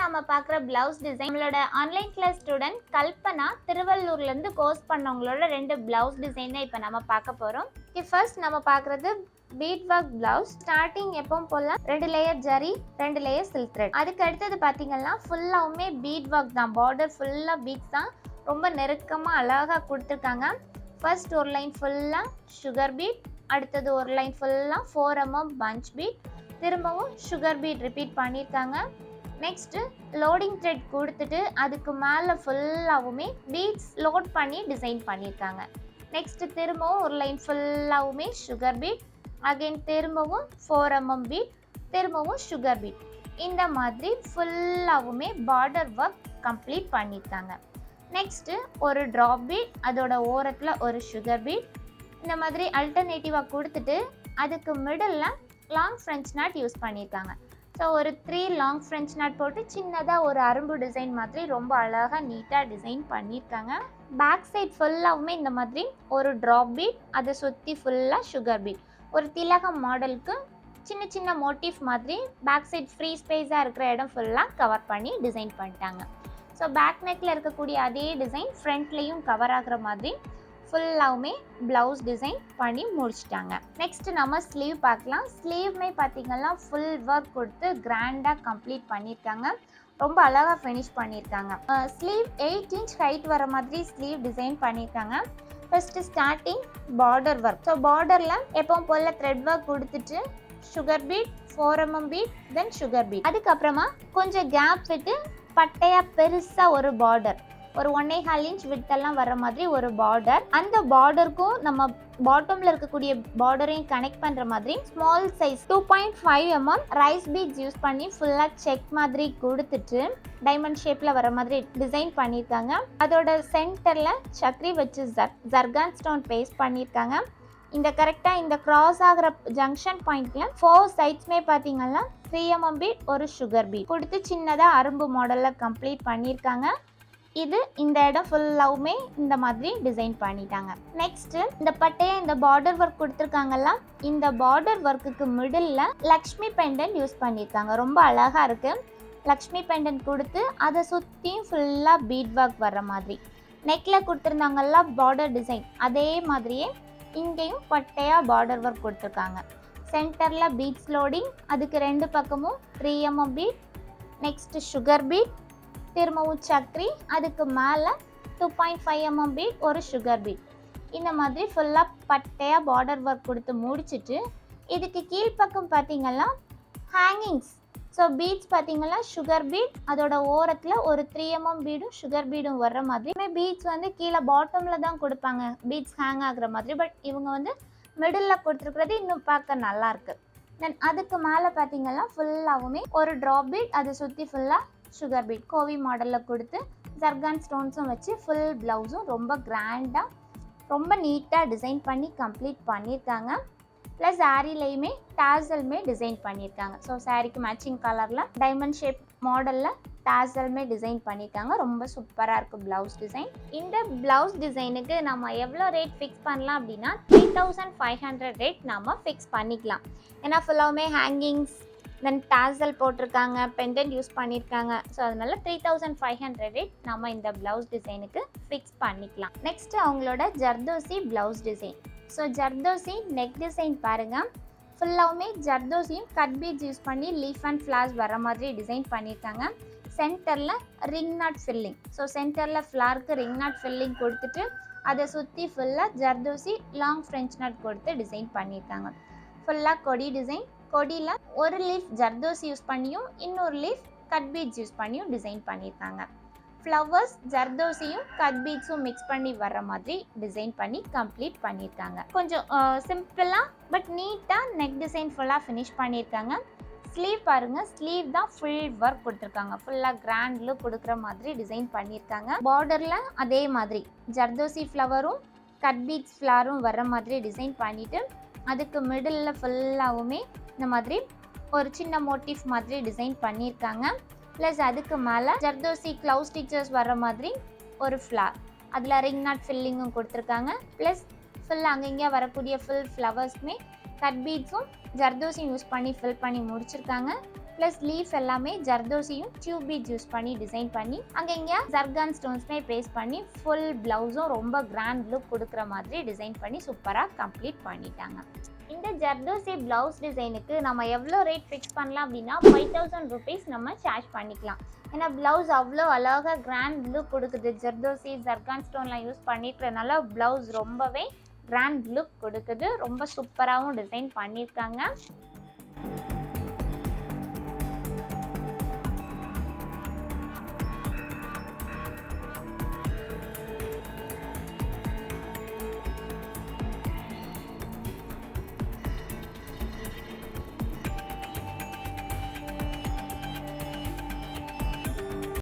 நாம பார்க்குற blouse design நம்மளோட ஆன்லைன் கிளாஸ் ஸ்டூடெண்ட் கல்பனா திருவள்ளூர்லேருந்து கோர்ஸ் பண்ணவங்களோட 2 பிளவுஸ் டிசைன் தான் இப்போ நம்ம பார்க்க போகிறோம். ஃபர்ஸ்ட் நம்ம பார்க்குறது பீட் ஒர்க் பிளவுஸ். ஸ்டார்டிங் எப்பவும் போல 2 layer zari 2 layer silk thread. அதுக்கு அடுத்தது பார்த்தீங்கன்னா ஃபுல்லாகவுமே பீட் ஒர்க் தான். பார்டர் ஃபுல்லாக பீட்ஸ் தான், ரொம்ப நெருக்கமாக அழகாக கொடுத்துருக்காங்க. ஃபர்ஸ்ட் ஒரு லைன் ஃபுல்லாக சுகர் பீட், அடுத்தது ஒரு லைன் ஃபுல்லாக 4 mm பஞ்ச் பீட், திரும்பவும் சுகர் பீட் ரிப்பீட் பண்ணியிருக்காங்க. நெக்ஸ்ட்டு லோடிங் த்ரெட் கொடுத்துட்டு அதுக்கு மேலே ஃபுல்லாகவுமே பீட்ஸ் லோட் பண்ணி டிசைன் பண்ணியிருக்காங்க. நெக்ஸ்ட்டு திரும்பவும் ஒரு லைன் ஃபுல்லாகவுமே சுகர் பீட், அகைன் திரும்பவும் 4 mm பீட், திரும்பவும் சுகர் பீட். இந்த மாதிரி ஃபுல்லாகவுமே பார்டர் ஒர்க் கம்ப்ளீட் பண்ணியிருக்காங்க. நெக்ஸ்ட்டு ஒரு ட்ராப் பீட், அதோட ஓரத்தில் ஒரு சுகர் பீட், இந்த மாதிரி அல்டர்னேட்டிவாக கொடுத்துட்டு அதுக்கு middle long French not use பண்ணியிருக்காங்க. ஸோ ஒரு 3 லாங் ஃப்ரெஞ்ச் நாட் போட்டு சின்னதாக ஒரு அரும்பு டிசைன் மாதிரி ரொம்ப அழகாக நீட்டாக டிசைன் பண்ணியிருக்காங்க. பேக் சைட் ஃபுல்லாகவுமே இந்த மாதிரி ஒரு ட்ராப் பீட், அதை சுற்றி ஃபுல்லாக சுகர் பீட். ஒரு திலகம் மாடலுக்கு சின்ன சின்ன மோட்டிவ் மாதிரி பேக் சைட் ஃப்ரீ ஸ்பேஸாக இருக்கிற இடம் ஃபுல்லாக கவர் பண்ணி டிசைன் பண்ணிட்டாங்க. ஸோ பேக் நெக்கில் இருக்கக்கூடிய அதே டிசைன் ஃப்ரண்ட்லேயும் கவர் ஆகிற மாதிரி ஃபுல்லாகவுமே ப்ளவுஸ் டிசைன் பண்ணி முடிச்சிட்டாங்க. நெக்ஸ்ட் நம்ம ஸ்லீவ் பார்க்கலாம். ஸ்லீவ்மே பார்த்திங்கன்னா ஃபுல் ஒர்க் கொடுத்து கிராண்டாக கம்ப்ளீட் பண்ணியிருக்காங்க. ரொம்ப அழகாக ஃபினிஷ் பண்ணியிருக்காங்க. ஸ்லீவ் 8 inch ஹைட் வர மாதிரி ஸ்லீவ் டிசைன் பண்ணியிருக்காங்க. First starting border work. So பார்டரில் எப்பவும் போல் த்ரெட் ஒர்க் கொடுத்துட்டு sugar bead, 4 mm bead, then sugar bead. அதுக்கப்புறமா கொஞ்சம் கேப் விட்டு பட்டையாக பெருசாக ஒரு பார்டர், ஒரு 1.25 inch விட்டெல்லாம் வர மாதிரி ஒரு பார்டர். அந்த பார்டருக்கும் நம்ம பாட்டமில் இருக்கக்கூடிய பார்டரையும் கனெக்ட் பண்ணுற மாதிரி small size 2.5 mm rice beads use பண்ணி ஃபுல்லாக செக் மாதிரி கொடுத்துட்டு டைமண்ட் ஷேப்பில் வர மாதிரி டிசைன் பண்ணியிருக்காங்க. அதோட சென்டரில் சக்ரி வச்சு ஜர்கான் ஸ்டோன் பேஸ்ட் பண்ணியிருக்காங்க. இந்த கரெக்டாக இந்த கிராஸ் ஆகிற ஜங்ஷன் பாயிண்ட்ல 4 சைட்ஸ்மே பார்த்தீங்கன்னா 3 mm பீட், ஒரு சுகர் பீட் கொடுத்து சின்னதாக அரும்பு மாடலில் கம்ப்ளீட் பண்ணியிருக்காங்க. இது இந்த இடம் ஃபுல்லாகவுமே இந்த மாதிரி டிசைன் பண்ணிட்டாங்க. நெக்ஸ்ட் இந்த பட்டையை இந்த பார்டர் ஒர்க் கொடுத்துருக்காங்கல்ல, இந்த பார்டர் ஒர்க்குக்கு மிடில் லக்ஷ்மி பெண்டன்ட் யூஸ் பண்ணியிருக்காங்க. ரொம்ப அழகாக இருக்குது. லக்ஷ்மி பெண்டன்ட் கொடுத்து அதை சுற்றியும் ஃபுல்லாக பீட் ஒர்க் வர்ற மாதிரி நெக்கில் கொடுத்துருந்தாங்கல்ல பார்டர் டிசைன், அதே மாதிரியே இங்கேயும் பட்டையாக பார்டர் ஒர்க் கொடுத்துருக்காங்க. சென்டரில் பீட்ஸ் லோடிங், அதுக்கு 2 பக்கமும் 3 mm bead, next sugar bead, திரும்பவும் சக்ரி, அதுக்கு மேலே 2.5 mm பீட், ஒரு சுகர் பீட். இந்த மாதிரி ஃபுல்லாக பட்டையாக பார்டர் ஒர்க் கொடுத்து முடிச்சுட்டு இதுக்கு கீழ்ப்பக்கம் பார்த்தீங்கன்னா ஹேங்கிங்ஸ். ஸோ பீட்ஸ் பார்த்தீங்கன்னா சுகர் பீட், அதோட ஓரத்தில் ஒரு 3 mm பீடும் சுகர் பீடும் வர்ற மாதிரி. பீட்ஸ் வந்து கீழே பாட்டமில் தான் கொடுப்பாங்க பீட்ஸ் ஹேங் ஆகுற மாதிரி, பட் இவங்க வந்து மிடில் கொடுத்துருக்குறது இன்னும் பார்க்க நல்லாயிருக்கு. தென் அதுக்கு மேலே பார்த்தீங்கன்னா ஃபுல்லாகவுமே ஒரு ட்ராப் பீட், அதை சுற்றி ஃபுல்லாக சுகர் பீட் கோவி மாடலில் கொடுத்து ஜர்கான் ஸ்டோன்ஸும் வச்சு ஃபுல் ப்ளவுஸும் ரொம்ப கிராண்டாக ரொம்ப நீட்டாக டிசைன் பண்ணி கம்ப்ளீட் பண்ணியிருக்காங்க. ப்ளஸ் ஆரிலையுமே டாசல்மே டிசைன் பண்ணியிருக்காங்க. ஸோ சாரிக்கு மேட்சிங் கலரில் டைமண்ட் ஷேப் மாடலில் டாசல்மே டிசைன் பண்ணியிருக்காங்க. ரொம்ப சூப்பராக இருக்குது ப்ளவுஸ் டிசைன். இந்த ப்ளவுஸ் டிசைனுக்கு நம்ம எவ்வளோ ரேட் ஃபிக்ஸ் பண்ணலாம் அப்படின்னா 3500 ரேட் நம்ம ஃபிக்ஸ் பண்ணிக்கலாம். ஏன்னா ஃபுல்லாகவுமே ஹேங்கிங்ஸ், தென் டாசல் போட்டிருக்காங்க, பெண்டன்ட் யூஸ் பண்ணியிருக்காங்க. ஸோ அதனால 3500 ரேட் நம்ம இந்த ப்ளவுஸ் டிசைனுக்கு ஃபிக்ஸ் பண்ணிக்கலாம். நெக்ஸ்ட் அவங்களோட zardozi blouse design. So zardozi neck design பாருங்கள். ஃபுல்லாகவுமே ஜர்தோசியும் கட் பீட்ஸ் யூஸ் பண்ணி லீஃப் அண்ட் ஃப்ளார்ஸ் வர மாதிரி டிசைன் பண்ணியிருக்காங்க. சென்டரில் ரிங் நாட் ஃபில்லிங். ஸோ சென்டரில் ஃப்ளாருக்கு ரிங் நாட் ஃபில்லிங் கொடுத்துட்டு அதை சுற்றி ஃபுல்லாக ஜர்தோசி லாங் ஃப்ரெஞ்ச் நாட் கொடுத்து டிசைன் பண்ணியிருக்காங்க. ஃபுல்லாக கொடி டிசைன். கொடியில் ஒரு லீஃப் ஜர்தோசி யூஸ் பண்ணியும் இன்னொரு லீஃப் கட் பீட்ஸ் யூஸ் பண்ணியும் டிசைன் பண்ணியிருக்காங்க. ஃப்ளவர்ஸ் ஜர்தோசியும் கட் பீட்ஸும் மிக்ஸ் பண்ணி வர்ற மாதிரி டிசைன் பண்ணி கம்ப்ளீட் பண்ணியிருக்காங்க. கொஞ்சம் சிம்பிளாக பட் நீட்டாக நெக் டிசைன் ஃபுல்லாக ஃபினிஷ் பண்ணியிருக்காங்க. ஸ்லீவ் பாருங்கள், ஸ்லீவ் தான் ஃபுல் ஒர்க் கொடுத்துருக்காங்க. ஃபுல்லாக கிராண்ட் லுக் கொடுக்குற மாதிரி டிசைன் பண்ணியிருக்காங்க. பார்டரில் அதே மாதிரி ஜர்தோசி ஃப்ளவரும் கட் பீட்ஸ் ஃப்ளாரும் வர்ற மாதிரி டிசைன் பண்ணிவிட்டு அதுக்கு மிடில் ஃபுல்லாகவுமே இந்த மாதிரி ஒரு சின்ன மோட்டிவ் மாதிரி டிசைன் பண்ணியிருக்காங்க. ப்ளஸ் அதுக்கு மேலே ஜர்தோசி க்ளவுஸ் ஸ்டிச்சஸ் வர்ற மாதிரி ஒரு ஃப்ளார், அதில் ரிங் நாட் ஃபில்லிங்கும் கொடுத்துருக்காங்க. ப்ளஸ் ஃபுல்லாக அங்கங்கே வரக்கூடிய ஃபுல் ஃப்ளவர்ஸ்மே கட் பீட்ஸும் ஜர்தோசியும் யூஸ் பண்ணி ஃபில் பண்ணி முடிச்சிருக்காங்க. ப்ளஸ் லீஃப் எல்லாமே ஜர்தோசியும் டியூப் பீட்ஸ் யூஸ் பண்ணி டிசைன் பண்ணி அங்கே இங்கே ஜர்கான் ஸ்டோன்ஸ்மே பேஸ்ட் பண்ணி ஃபுல் ப்ளவுஸும் ரொம்ப கிராண்ட் லுக் கொடுக்குற மாதிரி டிசைன் பண்ணி சூப்பராக கம்ப்ளீட் பண்ணிட்டாங்க. இந்த ஜர்தோசி ப்ளவுஸ் டிசைனுக்கு நம்ம எவ்வளோ ரேட் ஃபிக்ஸ் பண்ணலாம் அப்படின்னா 5000 rupees நம்ம சார்ஜ் பண்ணிக்கலாம். ஏன்னா ப்ளவுஸ் அவ்வளோ அழகாக கிராண்ட் லுக் கொடுக்குது. ஜர்தோசி ஜர்கான் ஸ்டோன்லாம் யூஸ் பண்ணிக்கிறதுனால ப்ளவுஸ் ரொம்பவே கிராண்ட் லுக் கொடுக்குது. ரொம்ப சூப்பராகவும் டிசைன் பண்ணியிருக்காங்க.